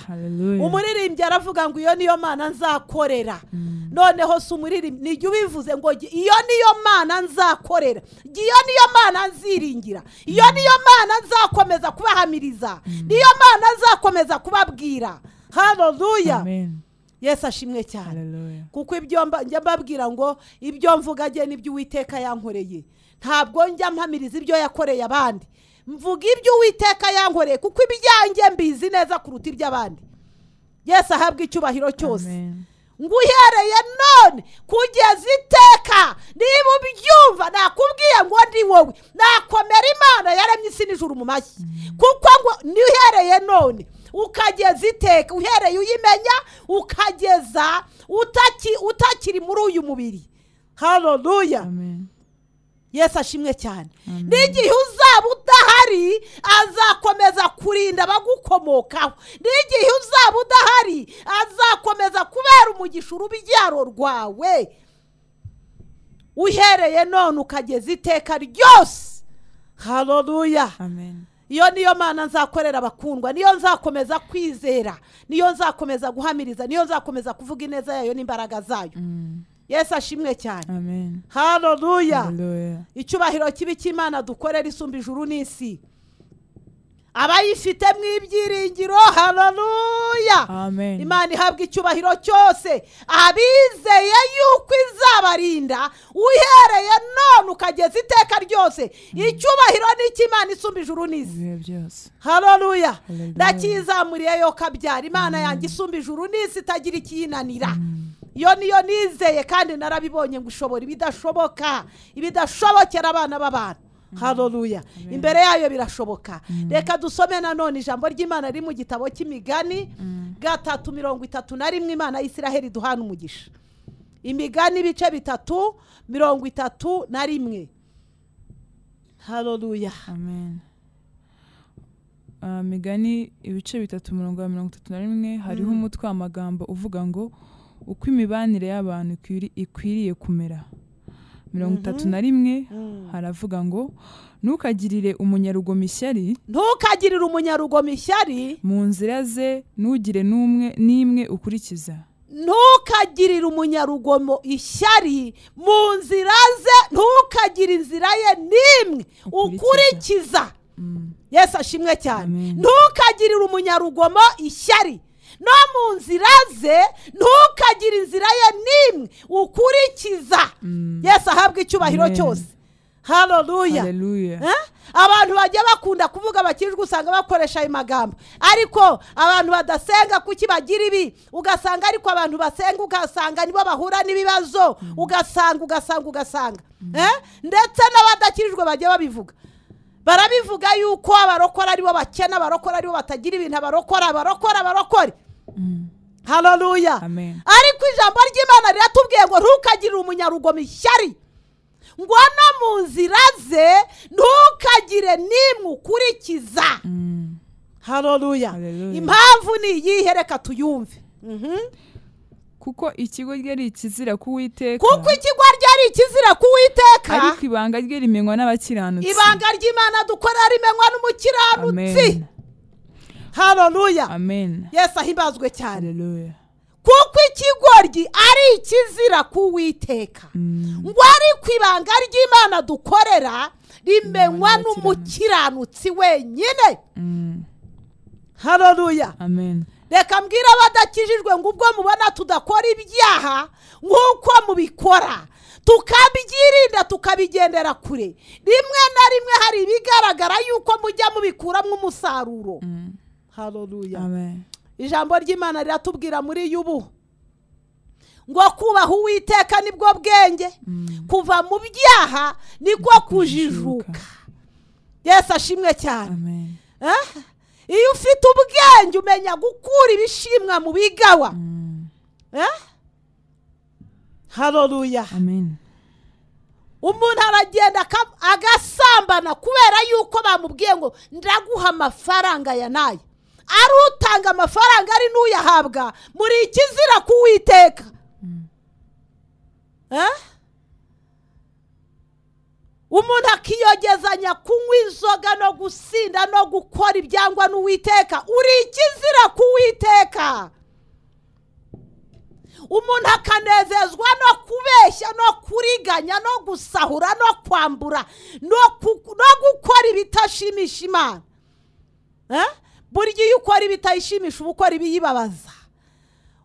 [SPEAKER 1] Umuririmbyi aravuga ngo iyo niyo Mana nzakorera. Noneho si umuririmbyi, nijye ubivuze ngo iyo niyo Mana nzakorera, iyo niyo Mana nziringira, iyo niyo Mana nzakomeza kubahamiriza, niyo Mana nzakomeza kubabwira. Haleluya. Yesu ashimwe cyane. Kuko ibyo njya mbabwira ngo ibyo mvuga agiye n'ibyo Uwiteka yankoreye, ntabwo njya mpamiriza ibyo yakoreye abandi, mvuga ibyo Uwiteka yankoreye kuko ibyanjye mbizi neza kuruta iby'abandi. Yesu ahabwa icyubahiro cyose. Ngo uhereye none kugeza iteka, niba ubyumva nakubwiye ngo ndi wowe nakomera Imana yaremye isi n'ijuru mu mashyi, kuko ngo uhereye none ukageza iteka, uhereye uyimenya ukageza utakiri muri uyu mubiri. Haleluya. Yesu ashimwe cyane. N'igihe uzaba udahari azakomeza kurinda abagukomokaho, n'igihe uzaba udahari azakomeza kubera umugisha urubyaro rwawe, uhereye none ukageza iteka ryose. Haleluya. Iyo niyo Mana nzakorera abakundwa, niyo nzakomeza kwizera, niyo nzakomeza guhamiriza, niyo nzakomeza kuvuga ineza yayo n'imbaraga zayo. Yesu ashimwe cyane. Haleluya. Icyubahiro kibi cy'Imana dukorera isumba ijuru n'isi, abayifite mu ibyiringiro. Haleluya. Imana ihabwa icyubahiro cyose. Abizeye yuko izabarinda uhereye none ukageza iteka ryose, icyubahiro ni icy'Imana isumba ijuru n'isi. Haleluya. Ndakizamuriye yo kabyara, Imana yanjye isumba ijuru n'isi itagira ikiyinanira. Iyo niyo nizeye kandi narabibonye ngo ushobora ibidashoboka, ibidashobokera abana b'abantu. Haleluya. Imbere yayo birashoboka. Reka dusome nanone ijambo ry'Imana riri mu gitabo cy'Imigani 3:31. Imana y'Isiraheli duhana umugisha. Imigani ibice 3:31. Haleluya.
[SPEAKER 3] Amen. Migani ibice 3:31 hariho umutwe w'amagambo uvuga ngo uko imibanire y'abantu ikwiriye kumera. 31 haravuga ngo ntukagirire umunyarugomo ishyari,
[SPEAKER 1] ntukagirire umunyarugomo ishyari
[SPEAKER 3] mu nzira ze, ntugire n'imwe ukurikiza.
[SPEAKER 1] Ntukagirire umunyarugomo ishyari mu nzira ze, ntukagire inzira ye n'imwe ukurikiza. Yesu ashimwe cyane. Ntukagirire umunyarugomo ishyari, no mu nzira ze ntukagire inzira ye n'imwe ukurikiza. Yesu ahabwa icyubahiro cyose. Haleluya. Abantu bajya bakunda kuvuga bakijwe usanga bakoresha ayo magambo, ariko abantu badasenga kuki bagira ibi, ugasanga ariko abantu basenga ugasanga nibo bahura n'ibibazo, ugasanga ndetse n'abadakijwe bajya babivuga, barabivuga yuko abarokora aribo bakena, abarokora aribo batagira ibintu, abarokora. Haleluya. Ariko ijambo ry'Imana riratubwiye ngo ntukagirire umunyarugomo ishyari, ngo no mu nzira ze ntukagire n'imwe ukurikiza. Haleluya. Impamvu ni iyihe? Reka tuyumve.
[SPEAKER 3] Kuko ikigo rye ari ikizira k'Uwiteka,
[SPEAKER 1] kuko ikigo rye ari ikizira k'Uwiteka,
[SPEAKER 3] ariko ibanga rye rimenywa n'abakiranutsi.
[SPEAKER 1] Ibanga ry'Imana dukorera rimenywa n'umukiranutsi. Haleluya.
[SPEAKER 3] Amen.
[SPEAKER 1] Yesu ahimbazwe cyane.
[SPEAKER 3] Haleluya.
[SPEAKER 1] Kuko ikigoryi ari ikizira k'Uwiteka, ngo ariko ibanga ry'Imana dukorera rimenywa n'umukiranutsi wenyine. Haleluya.
[SPEAKER 3] Amen.
[SPEAKER 1] reka mbwira abadakijijwe ngo ubwo mubona tudakora ibyaha nk'uko mubikora tukabyirinda tukabigendera kure, rimwe na rimwe hari ibigaragara yuko mujya mubikuramo umusaruro. Haleluya.
[SPEAKER 3] Amen.
[SPEAKER 1] Ijambo ry'Imana riratubwira muri Yubu ngo kubaha Uwiteka nibwo bwenge, kuva mu byaha niko kujijuka. Yesu ashimwe cyane.
[SPEAKER 3] Amen.
[SPEAKER 1] Iyo ufite ubwenge umenya gukura ibishimwa mu bigawa. Haleluya.
[SPEAKER 3] Amen.
[SPEAKER 1] Umuntu aragenda agasambana kubera yuko bamubwiye ngo ndaguha amafaranga ya nayo. Ari utanga amafaranga ari n'uyahabwa muri ikizira k'Uwiteka. Umuntu akiyogezanya kunywa inzoga no gusinda no gukora ibyangwa n'Uwiteka, uri ikizira k'Uwiteka. Umuntu akanezezwa no kubeshya no kuriganya no gusahura no kwambura no gukora ibitashimisha Imana. Burya iyo ukora ibitayishimisha uba ukora ibiyibabaza,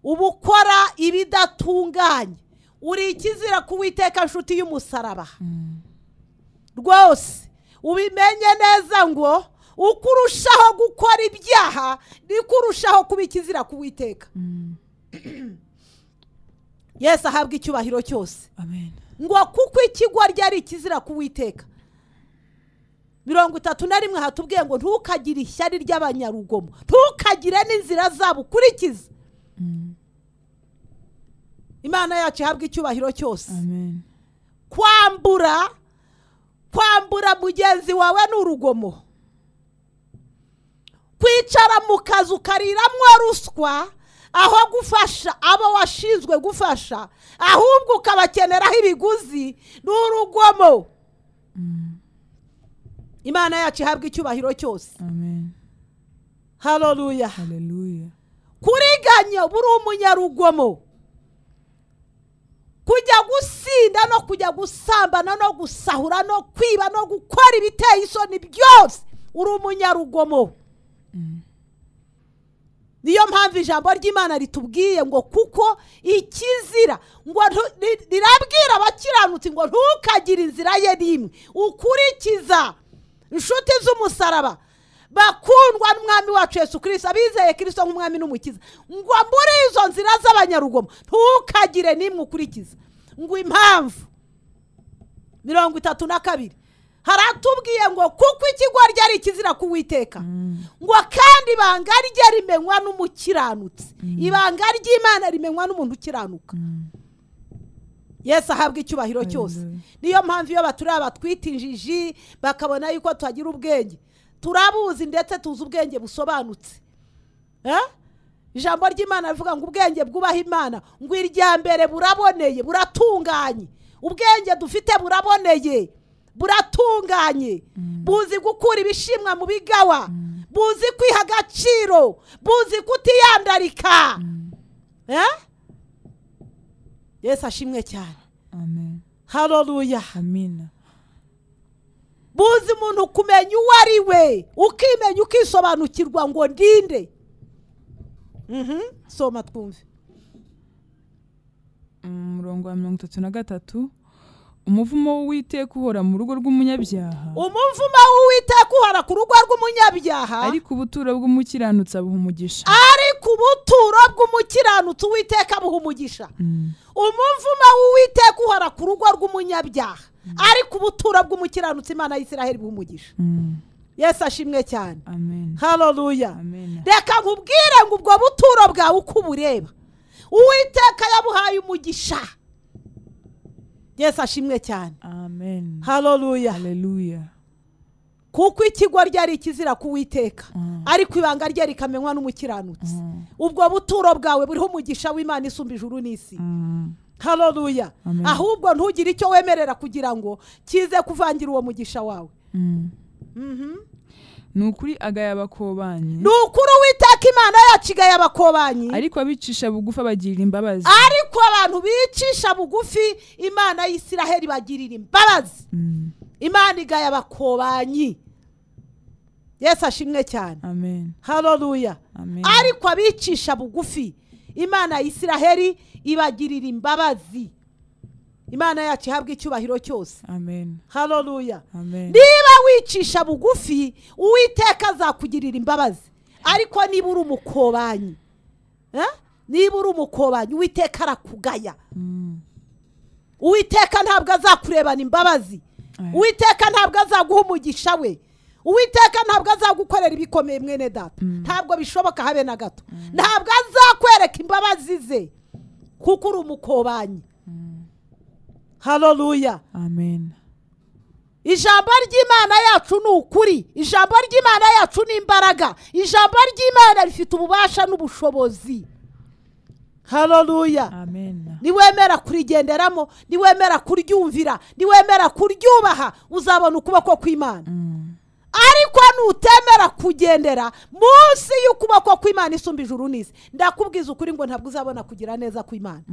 [SPEAKER 1] uba ukora ibidatunganye, uri ikizira k'Uwiteka nshuti y'umusaraba. Rwose ubimenye neza ngo uko urushaho gukora ibyaha niko urushaho kuba ikizira k'Uwiteka. Yesu ahabwa icyubahiro cyose.
[SPEAKER 3] Amen.
[SPEAKER 1] Ngo kuko ikigwa ryari ikizira k'Uwiteka. 31 hatubwiye ngo ntukagire ishyari ry'abanyarugomo, ntukagire n'inzira zabo ukurikiza. Imana yacu ihabwa icyubahiro cyose.
[SPEAKER 3] Amen.
[SPEAKER 1] Kwambura mugenzi wawe n'urugomo. Kwicara mu kazi ukariramwo ruswa aho gufasha abo washinzwe gufasha, ahubwo ukabakeneraho ibiguzi n'urugomo. Imana yacu ihabwa icyubahiro cyose.
[SPEAKER 3] Amen.
[SPEAKER 1] Haleluya.
[SPEAKER 3] Haleluya.
[SPEAKER 1] Kuriganya buri umunyarugomo, kujya gusinda no kujya gusambana no gusahura no kwiba no gukora ibiteye isoni byose uri umunyarugomo. Niyo mpamvu ijambo ry'Imana ritubwiye ngo kuko ikizira ngo rirabwira abakiranutsi ngo ntukagire inzira ye n'imwe ukurikiza. Inshuti z'umusaraba bakundwa n'Umwami wacu Yesu Kristo, abizeye Kristo nk'Umwami n'Umukiza, ngo muri izo nzira z'abanyarugomo ntukagire n'imwe ukurikiza. Ngo impamvu 32 haratubwiye ngo kuko ikigwa ryari ikizira k'Uwiteka, ngo kandi ibanga rye rimenywa n'umukiranutsi. Ibanga ry'Imana rimenywa n'umuntu ukiranuka. Yesu ahabwa icyubahiro cyose. Niyo mpamvu iyo baturaba twitinjiji bakabona yuko twagira ubwenge, turabuzi ndetse tuzi ubwenge busobanutse. Ijambo ry'Imana rivuga ngo ubwenge bwubaha Imana ngo irya mbere buraboneye buratunganye. Ubwenge dufite buraboneye buratunganye, buzi gukura ibishimwa mu bigawa, buzi kwiha agaciro, buzi kutiyandarika. Yesu ashimwe cyane.
[SPEAKER 3] Amen.
[SPEAKER 1] Haleluya.
[SPEAKER 3] Amina.
[SPEAKER 1] Buzi umuntu kumenya uwo ari we, ukimenya ukisobanukirwa ngo ndinde. Soma twumve.
[SPEAKER 3] Murongo wa 33. Umuvumo w'Uwiteka uhora mu rugo rw'umunyabyaha.
[SPEAKER 1] Umuvumo w'Uwiteka uhora ku rugo rw'umunyabyaha.
[SPEAKER 3] Ariko ubuturo bw'umukiranutsi abuha umugisha.
[SPEAKER 1] Ariko ubuturo bw'umukiranutsi Uwiteka abuha umugisha. Umuvumo w'Uwiteka uhora ku rugo rw'umunyabyaha. Ariko ubuturo bw'umukiranutsi Imana y'Isiraheli buha umugisha. Yesu ashimwe cyane.
[SPEAKER 3] Amen.
[SPEAKER 1] Haleluya.
[SPEAKER 3] Amen.
[SPEAKER 1] Reka nkubwire ngo ubwo buturo bwawe uko ubureba Uwiteka yabuhaye umugisha. Yesu ashimwe cyane.
[SPEAKER 3] Amen.
[SPEAKER 1] Haleluya.
[SPEAKER 3] Haleluya.
[SPEAKER 1] Kuko ikigwa ryari ikizira k'Uwiteka, ariko ibanga rye rikamenywa n'umukiranutsi. Ubwo buturo bwawe buriho umugisha w'Imana isumba ijuru n'isi. Haleluya. Ahubwo ntugire icyo wemerera kugira ngo kize kuvangira uwo mugisha wawe.
[SPEAKER 3] Nukuri agaya abakobanyi.
[SPEAKER 1] Nukuri Uwiteka Imana yacu igaya abakobanyi.
[SPEAKER 3] Ariko abicisha bugufi bagirira imbabazi.
[SPEAKER 1] Ariko abantu bicisha bugufi Imana y'Isiraheli bagirira imbabazi. Imana igaya abakobanyi. Yesu ashimwe cyane.
[SPEAKER 3] Amen.
[SPEAKER 1] Haleluya.
[SPEAKER 3] Amen.
[SPEAKER 1] Ariko abicisha bugufi Imana ya Isiraheli ibagirira imbabazi. Imana yacu ihabwa icyubahiro cyose.
[SPEAKER 3] Amen.
[SPEAKER 1] Haleluya.
[SPEAKER 3] Amen.
[SPEAKER 1] Niba wicisha bugufi Uwiteka azakugirira imbabazi. Ariko niba uri umukobanyi, niba uri umukobanyi Uwiteka arakugaya. Uwiteka ntabwo azakurebana imbabazi. Uwiteka ntabwo azaguha umugisha we. Uwiteka ntabwo azagukorera ibikomeye mwene data. Ntabwo bishoboka habe na gato. Ntabwo azakwereka imbabazi ze kuko uri umukobanyi. Haleluya.
[SPEAKER 3] Amen.
[SPEAKER 1] Ijambo ry'Imana yacu ni ukuri. Ijambo ry'Imana yacu ni imbaraga. Ijambo ry'Imana rifite ububasha n'ubushobozi. Haleluya.
[SPEAKER 3] Amen.
[SPEAKER 1] Niwemera kurigenderamo, niwemera kuryumvira, niwemera kuryubaha, uzabona ukuboko kw'Imana. Ariko nutemera kugendera munsi y'ukuboko kw'Imana isumba ijuru n'isi, ndakubwiza ukuri ngo ntabwo uzabona kugira neza kw'Imana.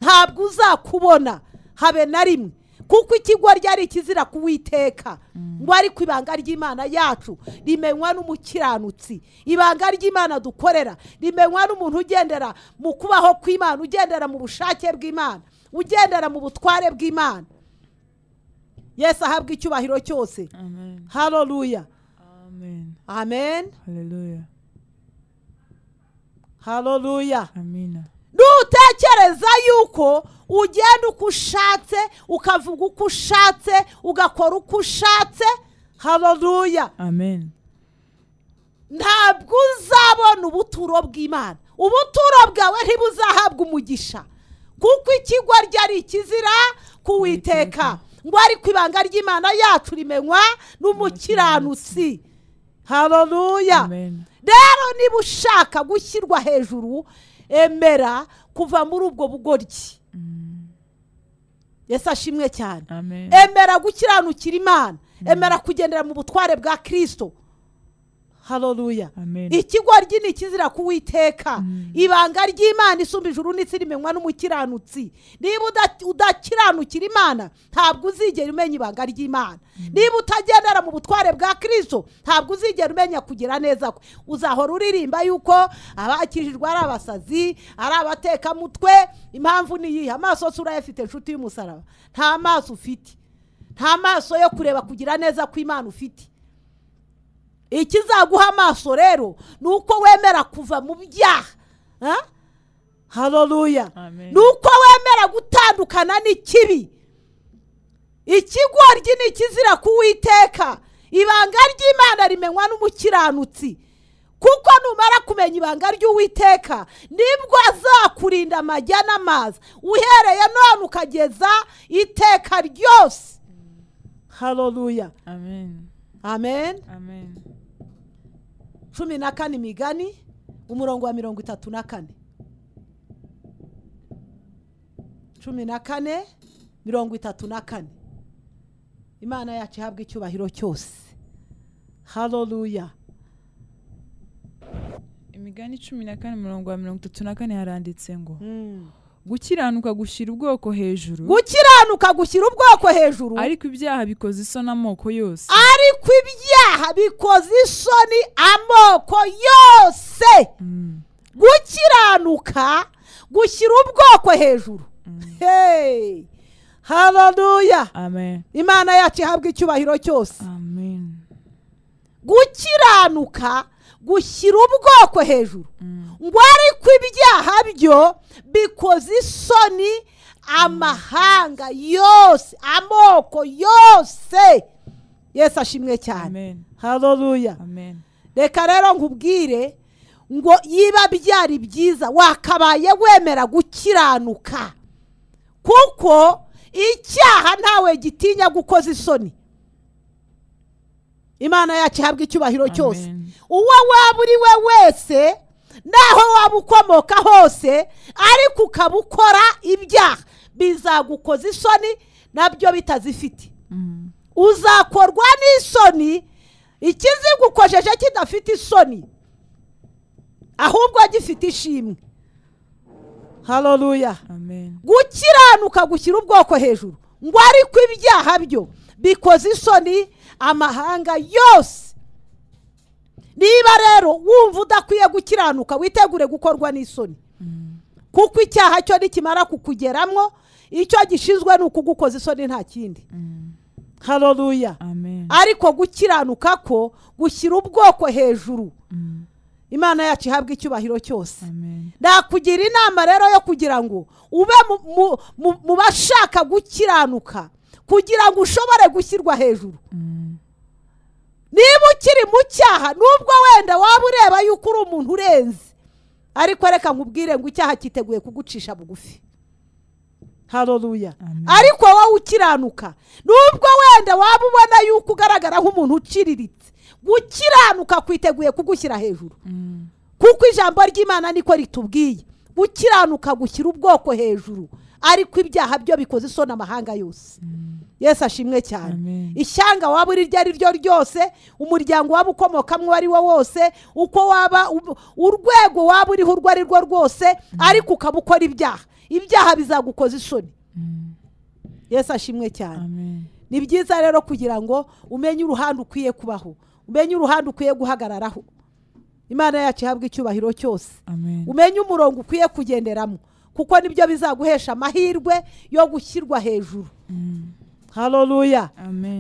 [SPEAKER 1] Ntabwo uzakubona habe na rimwe, kuko ikigwa ryari ikizira kuwiteka. Ngo ariko ibanga ry'Imana yacu rimenywa n'umukiranutsi. Ibanga ry'Imana dukorera rimenywa n'umuntu ugendera mu kubaho kw'Imana, ugendera mu bushake bw'Imana, ugendera mu butware bw'Imana. Yesu ahabwa icyubahiro cyose.
[SPEAKER 3] Amen.
[SPEAKER 1] Haleluya.
[SPEAKER 3] Amen.
[SPEAKER 1] Amen.
[SPEAKER 3] Hallelujah.
[SPEAKER 1] Haleluya.
[SPEAKER 3] Amina.
[SPEAKER 1] Nutekereza yuko ugenda uko ushatse, ukavuga uko ushatse, ugakora uko ushatse, haleluya,
[SPEAKER 3] Amen.
[SPEAKER 1] ntabwo uzabona ubuturo bw'Imana. Ubuturo bwawe ntibuzahabwa umugisha, kuko ikigwa ryari ikizira kuwiteka. Ngo ariko ibanga ry'Imana yacu rimenywa n'umukiranutsi. Haleluya.
[SPEAKER 3] Amen.
[SPEAKER 1] Rero niba ushaka gushyirwa hejuru, emera kuva muri ubwo bugoryi. Yesu ashimwe cyane.
[SPEAKER 3] Amen.
[SPEAKER 1] Emera gukiranukira Imana. Emera kugendera mu butware bwa Kristo. Haleluya.
[SPEAKER 3] Amen.
[SPEAKER 1] Ikigoryi ni ikizira kuwiteka. Ibanga ry'Imana isumba ijuru n'isi rimenywa n'umukiranutsi. Niba udakiranukira Imana, ntabwo uzigera umenya ibanga ry'Imana. Niba utagendera mu butware bwa Kristo, ntabwo uzigera umenya kugira neza kwe. Uzahora uririmba yuko abakijijwe ari abasazi, ari abatekamutwe. Impamvu ni iyi: amaso urayafite inshuti y'umusaraba. Nta maso ufite, nta maso yo kureba kugira neza kw'Imana ufite. Ikizaguha amaso rero nuko wemera kuva mu byaha. Haleluya. Nuko wemera gutandukana n'ikibi. Ikigoryi ni ikizira kuwiteka. Ibanga ry'Imana rimenywa n'umukiranutsi, kuko numara kumenya ibanga ry'Uwiteka nibwo azakurinda amajya n'amazi, uhereye none ukageza iteka ryose. Haleluya.
[SPEAKER 3] Amen.
[SPEAKER 1] Amen.
[SPEAKER 3] Amen.
[SPEAKER 1] 14 Imigani umurongo wa 34. 14:34. Imana yacu ihabwa icyubahiro cyose. Haleluya.
[SPEAKER 3] Imigani 14 umurongo wa 34 haranditse ngo gukiranuka gushyira ubwoko hejuru.
[SPEAKER 1] Gukiranuka gushyira ubwoko hejuru.
[SPEAKER 3] Ariko ibyaha bikoze isoni amoko yose.
[SPEAKER 1] Ariko ibyaha bikoze isoni amoko yose. Gukiranuka gushyira ubwoko hejuru. Hey. Haleluya.
[SPEAKER 3] Amen.
[SPEAKER 1] Imana yacu ihabwa icyubahiro cyose.
[SPEAKER 3] Amen.
[SPEAKER 1] Gukiranuka gushyira ubwoko hejuru. Ngo ariko ibyaha byo bikoze isoni amahanga yose, amoko yose. Yesu ashimwe cyane.
[SPEAKER 3] Amen.
[SPEAKER 1] Haleluya.
[SPEAKER 3] Amen.
[SPEAKER 1] Reka rero nkubwire ngo yiba byari byiza wakabaye wemera gukiranuka, kuko icyaha ntawe gitinya gukoza isoni. Imana yacu ihabwa icyubahiro cyose. Uwo waba uri we wese, naho waba ukomoka hose, ariko ukabukora ibyaha, bizagukoza isoni nabyo bitazifite. Uzakorwa n'isoni ikizigukojeje kidafite isoni, ahubwo gifite ishimwe. Haleluya.
[SPEAKER 3] Amen.
[SPEAKER 1] Gukiranuka gushyira ubwoko hejuru. Ngo ariko ibyaha byo bikoze isoni amahanga yose. niba rero wumva udakwiye gukiranuka witegure gukorwa n'isoni kuko icyaha cyo nikimara kukugeramo icyo gishinzwe ni ukugukoza isoni nta kindi. Haleluya. Ariko gukiranuka ko gushyira ubwoko hejuru. Imana yacu ihabwa icyubahiro cyose. Ndakugira inama rero yo kugira ngo ube mu bashaka gukiranuka kugira ngo ushobore gushyirwa hejuru. Niba ukiri mu cyaha nubwo wenda waba ureba yuko uri umuntu urenze, ariko reka nkubwire ngo icyaha kiteguye kugucisha bugufi. Haleluya. Ariko wowe ukiranuka nubwo wenda waba ubona yuko ugaragara nk'umuntu uciriritse, gukiranuka kwiteguye kugushyira hejuru. Kuko ijambo ry'Imana niko ritubwiye, gukiranuka gushyira ubwoko hejuru, ariko ibyaha byo bikoze isoni amahanga yose. Yesu ashimwe cyane. Ishyanga waba uri ryari ryo ryose, umuryango waba ukomokamwe ari wo wose, uko waba urwego waba uriho urwo ari rwo rwose, ariko ukaba ukora ibyaha bizagukoza isoni. Yesu ashimwe cyane. Ni byiza rero kugira ngo umenye uruhande ukwiye kubaho, umenye uruhande ukwiye guhagararaho. Imana yacu ihabwa icyubahiro cyose. Umenye umurongo ukwiye kugenderamo, kuko nibyo bizaguhesha amahirwe yo gushyirwa hejuru. Haleluya.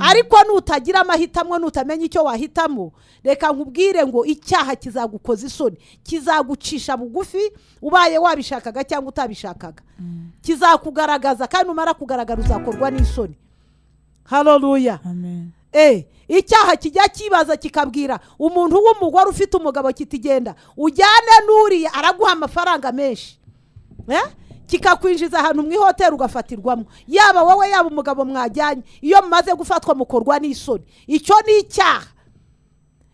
[SPEAKER 1] Ariko nutagira amahitamo, nutamenya icyo wahitamo, reka nkubwire ngo icyaha kizagukoza isoni, kizagucisha bugufi ubaye wabishakaga cyangwa utabishakaga. Kizakugaragaza kandi umara kugaragara uzakorwa n'isoni. Haleluya. Icyaha kijya kibaza kikabwira umuntu w'umugore ufite umugabo kitigenda ujyane n'uriye araguha amafaranga menshi, kikakwinjiza ahantu mu ihoteli ugafatirwamo, yaba wowe yaba umugabo mwajyanye, iyo mumaze gufatwa mukorwa n'isoni. Icyo ni icyaha.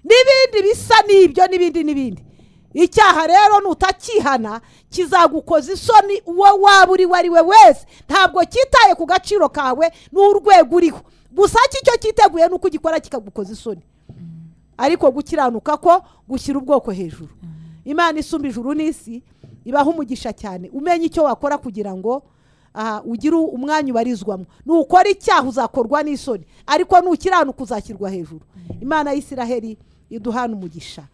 [SPEAKER 1] N'ibindi bisa n'ibyo n'ibindi. Icyaha rero nutakihana kizagukoza isoni uwo waba uri we wese, ntabwo kitaye ku gaciro kawe n'urwego uriho, gusa icyo cyiteguye nuko ugikora kikagukoza isoni. Ariko gukiranuka ko gushyira ubwoko hejuru. Imana isumba ijuru n'isi ibaho umugisha cyane. Umenye icyo wakora kugira ngo ugire umwanya ubarizwamo. Nukora icyaha uzakorwa n'isoni, ariko nukiranuka uzashyirwa hejuru. Imana y'Isiraheli iduhana umugisha.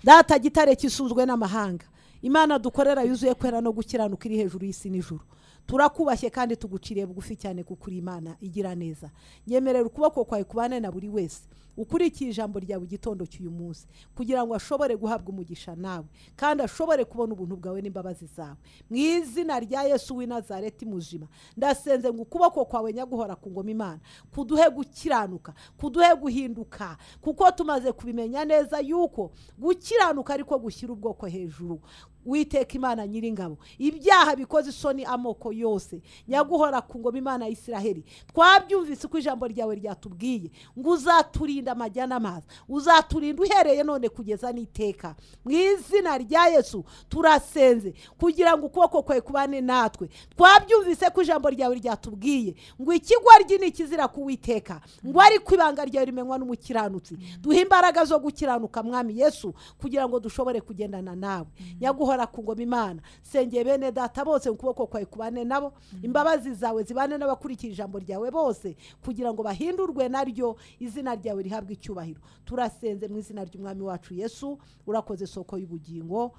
[SPEAKER 1] Data gitare kisuzwe n'amahanga, Imana dukorera yuzuye kwera no gukiranuka iri hejuru y'isi n'ijuru. Turakubashye kandi tuguciriye bugufi cyane kuko uri Imana igira neza. Nyemerera ukuboko kwawe kubane na buri wese ukurikiye ijambo ryawe igitondo cy'uyu munsi, kugira ngo ashobore guhabwa umugisha nawe kandi ashobore kubona ubuntu bwawe n'imbabazi zawe. Mu izina rya Yesu w'i Nazareti muzima, ndasenze ngo ukuboko kwawe nyaguhora ku ngoma Imana kuduhe gukiranuka, kuduhe guhinduka, kuko tumaze kubimenya neza yuko gukiranuka ariko gushyira ubwoko hejuru. Witeka Imana nyiringabo, ibyaha bikoze isoni amoko yose nyaguhora ku ngoma Imana y'Isiraheli, twabyumvise ko ijambo ryawe ryatubwiye ngo uzaturinda amajya n'amazi, uzaturinda uhereye none kugeza n'iteka. Mu izina rya Yesu turasenze kugira ngo ukuboko kwawe kubane natwe. Twabyumvise ko ijambo ryawe ryatubwiye ngo ikigoryi ni ikizira kuwiteka, ngo ariko ibanga ryawe rimenywa n'umukiranutsi. Duhe imbaraga zo gukiranuka Mwami Yesu, kugira ngo dushobore kugendana nawe. Nyaguhora ku ngoma Imana, sengeye bene data bose ukuboko kwawe kubane nabo, imbabazi zawe zibane n'abakurikira ijambo ryawe bose, kugira ngo bahindurwe naryo, izina ryawe rihabwe icyubahiro. Turasenze mu izina ry'Umwami wacu Yesu, urakoze soko y'ubugingo.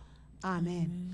[SPEAKER 1] Amen.